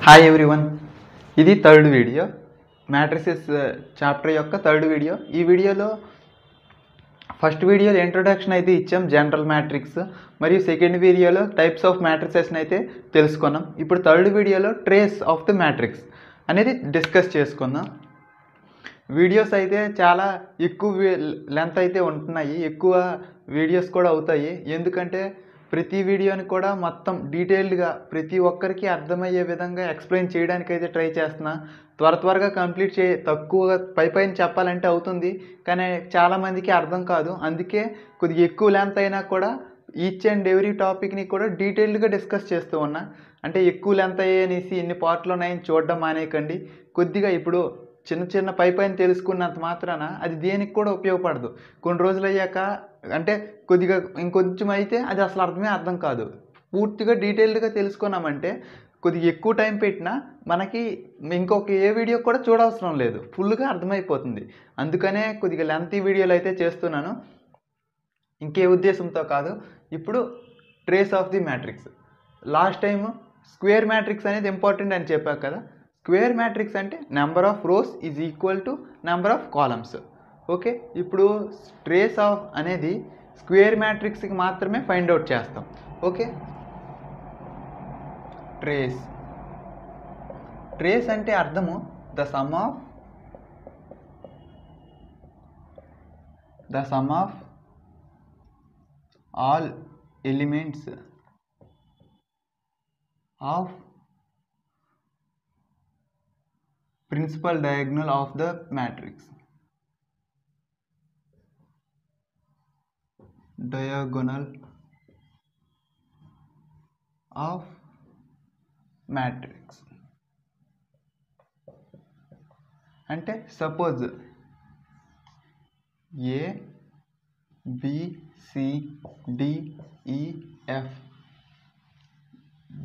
Hi everyone, ఇది third video matrices chapter యొక్క third video. ఈ వీడియోలో ఫస్ట్ వీడియోలో ఇంట్రొడక్షన్ అయితే ఇచ్చాం, జనరల్ మ్యాట్రిక్స్, మరియు సెకండ్ వీడియోలో టైప్స్ ఆఫ్ మ్యాట్రిసెస్ని అయితే తెలుసుకున్నాం. ఇప్పుడు థర్డ్ వీడియోలో ట్రేస్ ఆఫ్ ద మ్యాట్రిక్స్ అనేది డిస్కస్ చేసుకుందాం. వీడియోస్ అయితే చాలా ఎక్కువ లెంత్ అయితే ఉంటున్నాయి, ఎక్కువ వీడియోస్ కూడా అవుతాయి. ఎందుకంటే ప్రతి వీడియోని కూడా మొత్తం డీటెయిల్డ్గా ప్రతి ఒక్కరికి అర్థమయ్యే విధంగా ఎక్స్ప్లెయిన్ చేయడానికి అయితే ట్రై చేస్తున్నా. త్వరగా కంప్లీట్ తక్కువగా పైన చెప్పాలంటే అవుతుంది, కానీ చాలామందికి అర్థం కాదు. అందుకే కొద్దిగా ఎక్కువ లెంత్ అయినా కూడా ఈచ్ అండ్ ఎవ్రీ టాపిక్ని కూడా డీటెయిల్డ్గా డిస్కస్ చేస్తూ ఉన్నా. అంటే ఎక్కువ లెంత్ అయ్యేసి ఇన్ని పార్ట్లు ఉన్నాయని చూడడం మానేయకండి. కొద్దిగా ఇప్పుడు చిన్న పైన తెలుసుకున్నంత మాత్రాన అది దేనికి కూడా ఉపయోగపడదు. కొన్ని రోజులు అయ్యాక అంటే కొద్దిగా ఇంకొంచెం అయితే అది అసలు అర్థం కాదు. పూర్తిగా డీటెయిల్డ్గా తెలుసుకున్నామంటే కొద్దిగా ఎక్కువ టైం పెట్టినా మనకి ఇంకొక ఏ వీడియో కూడా చూడవసరం లేదు, ఫుల్గా అర్థమైపోతుంది. అందుకనే కొద్దిగా లెంతీ వీడియోలు అయితే చేస్తున్నాను, ఇంకే ఉద్దేశంతో కాదు. ఇప్పుడు trace of the matrix. Last time square matrix అనేది ఇంపార్టెంట్ అని చెప్పాను కదా. స్క్వేర్ మ్యాట్రిక్స్ అంటే number of rose is equal to number of columns. Okay, ఇప్పుడు ట్రేస్ ఆఫ్ అనేది స్క్వేర్ మ్యాట్రిక్స్కి మాత్రమే ఫైండ్ అవుట్ చేస్తాం. ఓకే, ట్రేస్ అంటే అర్థము the sum of all elements of principal diagonal of the matrix. Diagonal of matrix అంటే suppose A B C D E F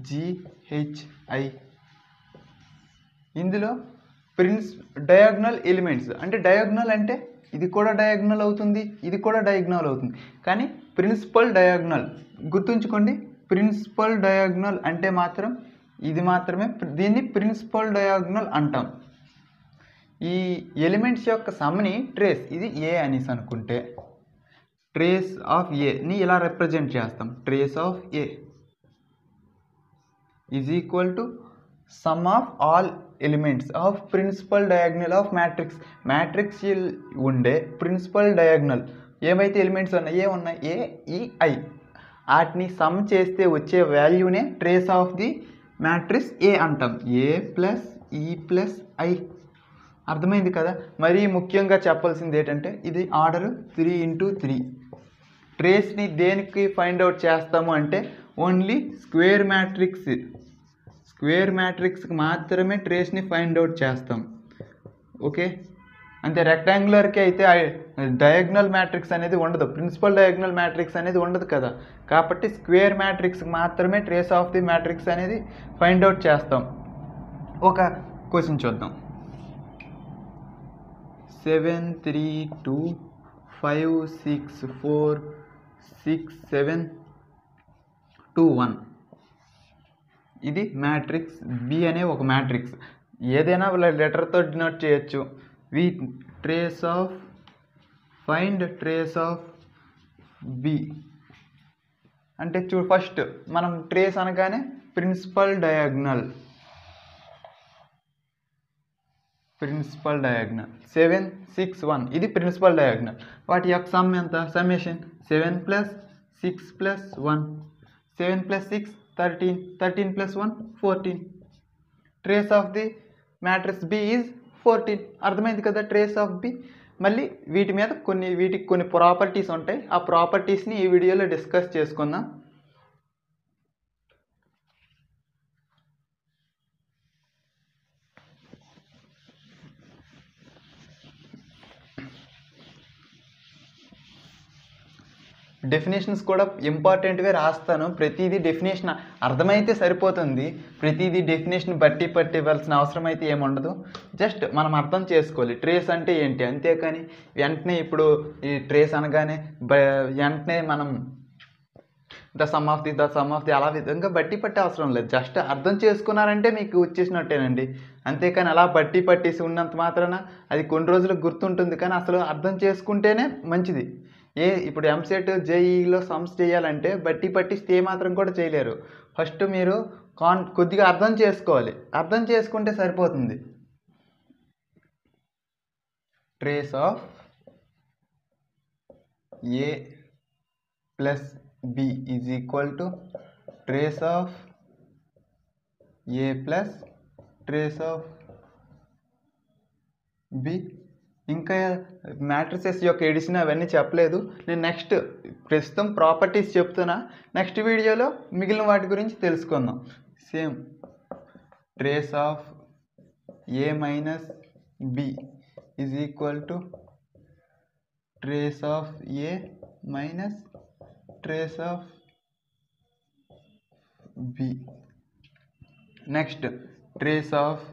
G H I ఇందులో diagonal elements అంటే diagonal అంటే ఇది కూడా diagonal అవుతుంది, ఇది కూడా డయాగ్నల్ అవుతుంది, కానీ ప్రిన్సిపల్ డయాగ్నల్ గుర్తుంచుకోండి. ప్రిన్సిపల్ డయాగ్నల్ అంటే మాత్రం ఇది మాత్రమే, దీన్ని ప్రిన్సిపల్ డయాగ్నల్ అంటాం. ఈ ఎలిమెంట్స్ యొక్క సమ్ని ట్రేస్, ఇది ఏ అనేసి అనుకుంటే ట్రేస్ ఆఫ్ ఏని ఇలా రిప్రజెంట్ చేస్తాం. Trace of A is equal to sum of all elements of principal diagonal of matrix. Matrix ఉండే ప్రిన్సిపల్ డయాగ్నల్ ఏమైతే ఎలిమెంట్స్ ఉన్నాయి, ఏ ఈ ఐ, వాటిని సమ్ చేస్తే వచ్చే వాల్యూనే trace of the matrix A అంటాం. A plus E plus I. అర్థమైంది కదా. మరీ ముఖ్యంగా చెప్పాల్సింది ఏంటంటే ఇది ఆర్డర్ 3x3. ట్రేస్ని దేనికి ఫైండ్ అవుట్ చేస్తాము అంటే ఓన్లీ స్క్వేర్ మ్యాట్రిక్స్కి మాత్రమే ట్రేస్ని ఫైండ్ అవుట్ చేస్తాం. ఓకే, అంటే రెక్టాంగులర్కి అయితే డయాగ్నల్ మ్యాట్రిక్స్ అనేది ఉండదు, ప్రిన్సిపల్ డయాగ్నల్ మ్యాట్రిక్స్ అనేది ఉండదు కదా. కాబట్టి స్క్వేర్ మ్యాట్రిక్స్కి మాత్రమే ట్రేస్ ఆఫ్ ది మ్యాట్రిక్స్ అనేది ఫైండ్ అవుట్ చేస్తాం. ఒక క్వశ్చన్ చూద్దాం. 7 3 2 5 6 4 6 7 2 1. ఇది మ్యాట్రిక్స్ బి అనే ఒక మ్యాట్రిక్స్. ఏదైనా లెటర్తో డినోట్ చేయొచ్చు. ఫైండ్ ట్రేస్ ఆఫ్ బి అంటే ఫస్ట్ మనం ట్రేస్ అనగానే ప్రిన్సిపల్ డయాగ్నల్ 7 6 1. ఇది ప్రిన్సిపల్ డయాగ్నల్. వాటి యొక్క సమ్ ఎంత? Summation 7 + 6 + 1, 7 + 6 13, 13 + 1 14. Trace of the matrix B is 14. అర్థమైంది కదా ట్రేస్ ఆఫ్ బి. మళ్ళీ వీటికి కొన్ని ప్రాపర్టీస్ ఉంటాయి. ఆ ప్రాపర్టీస్ని ఈ వీడియోలో డిస్కస్ చేసుకుందాం. డెఫినేషన్స్ కూడా ఇంపార్టెంట్గా రాస్తాను. ప్రతిదీ డెఫినేషన్ అర్థమైతే సరిపోతుంది, ప్రతిదీ డెఫినేషన్ బట్టి ఇవ్వాల్సిన అవసరం అయితే ఏముండదు. జస్ట్ మనం అర్థం చేసుకోవాలి ట్రేస్ అంటే ఏంటి. అంతేకాని వెంటనే ఇప్పుడు ఈ ట్రేస్ అనగానే వెంటనే మనం ద సమ్ ఆఫ్ ది అలా విధంగా బట్టి పట్టే అవసరం లేదు. జస్ట్ అర్థం చేసుకున్నారంటే మీకు వచ్చేసినట్టేనండి. అంతేకాని అలా బట్టి పట్టేసి ఉన్నంత మాత్రాన అది కొన్ని రోజులకు గుర్తుంటుంది, కానీ అసలు అర్థం చేసుకుంటేనే మంచిది. ఇప్పుడు ఎంసెట్ జేఈలో సమ్స్ చేయాలంటే బట్టి పట్టిస్తే మాత్రం కూడా చేయలేరు. ఫస్ట్ మీరు కొద్దిగా అర్థం చేసుకోవాలి. అర్థం చేసుకుంటే సరిపోతుంది. Trace of A plus B is equal to trace of A plus trace of B. ఇంకా మ్యాట్రిసెస్ యొక్క ఎడిషన్ అవన్నీ చెప్పలేదు. నేను నెక్స్ట్ ప్రస్తుతం ప్రాపర్టీస్ చెప్తున్నా. నెక్స్ట్ వీడియోలో మిగిలిన వాటి గురించి తెలుసుకుందాం. Same trace of A minus B is equal to trace of A minus trace of B. Next trace of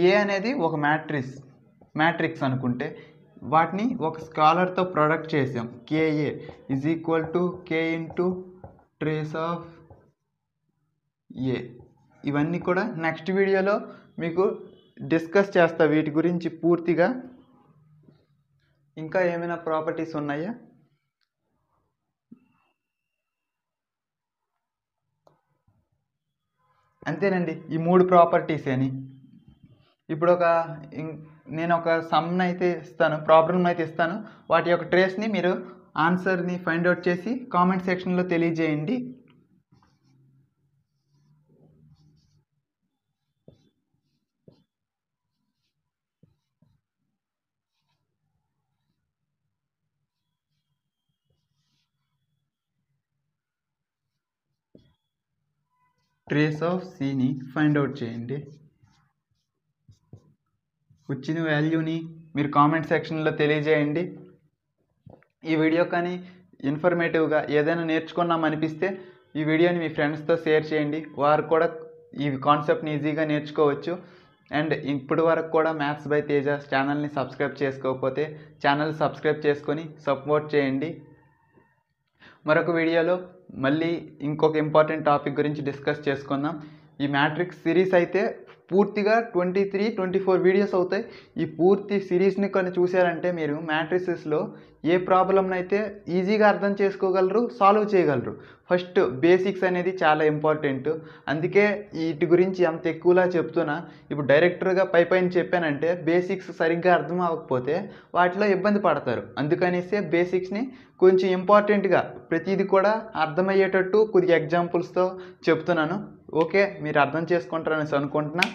A అనేది ఒక మ్యాట్రిక్స్ అనుకుంటే వాటిని ఒక స్కాలర్తో ప్రొడక్ట్ చేసాం. KA is equal to K into trace of A. ఇవన్నీ కూడా next వీడియోలో మీకు డిస్కస్ చేస్తా వీటి గురించి పూర్తిగా. ఇంకా ఏమైనా ప్రాపర్టీస్ ఉన్నాయా? అంతేనండి, ఈ 3 ప్రాపర్టీస్ అని. ఇప్పుడు నేను ఒక సమ్ని అయితే ఇస్తాను, ప్రాబ్లమ్ అయితే ఇస్తాను. వాటి యొక్క ట్రేస్ని మీరు ఆన్సర్ని ఫైండ్ అవుట్ చేసి కామెంట్ సెక్షన్లో తెలియజేయండి. ట్రేస్ ఆఫ్ సిని ఫైండ్ అవుట్ చేయండి. వచ్చిన వాల్యూని మీరు కామెంట్ సెక్షన్లో తెలియజేయండి. ఈ వీడియో కానీ ఇన్ఫర్మేటివ్గా ఏదైనా నేర్చుకున్నామనిపిస్తే ఈ వీడియోని మీ ఫ్రెండ్స్తో షేర్ చేయండి. వారు కూడా ఈ కాన్సెప్ట్ని ఈజీగా నేర్చుకోవచ్చు. అండ్ ఇప్పటి వరకు కూడా మ్యాథ్స్ బై తేజ ఛానల్ని సబ్స్క్రైబ్ చేసుకోకపోతే ఛానల్ సబ్స్క్రైబ్ చేసుకొని సపోర్ట్ చేయండి. మరొక వీడియోలో మళ్ళీ ఇంకొక ఇంపార్టెంట్ టాపిక్ గురించి డిస్కస్ చేసుకుందాం. ఈ మ్యాట్రిక్స్ సిరీస్ అయితే పూర్తిగా 23-24 వీడియోస్ అవుతాయి. ఈ పూర్తి సిరీస్ని కొన్ని చూసారంటే మీరు మ్యాట్రిసెస్లో ఏ ప్రాబ్లమ్ని అయితే ఈజీగా అర్థం చేసుకోగలరు, సాల్వ్ చేయగలరు. ఫస్ట్ బేసిక్స్ అనేది చాలా ఇంపార్టెంట్. అందుకే వీటి గురించి అంత ఎక్కువలా చెప్తున్నా. ఇప్పుడు డైరెక్టర్గా పైన చెప్పానంటే బేసిక్స్ సరిగ్గా అర్థం అవ్వకపోతే వాటిలో ఇబ్బంది పడతారు. అందుకనేసే బేసిక్స్ని కొంచెం ఇంపార్టెంట్గా ప్రతిదీ కూడా అర్థమయ్యేటట్టు కొద్దిగా ఎగ్జాంపుల్స్తో చెప్తున్నాను. ఓకే, మీరు అర్థం చేసుకుంటారనేసి అనుకుంటున్నా.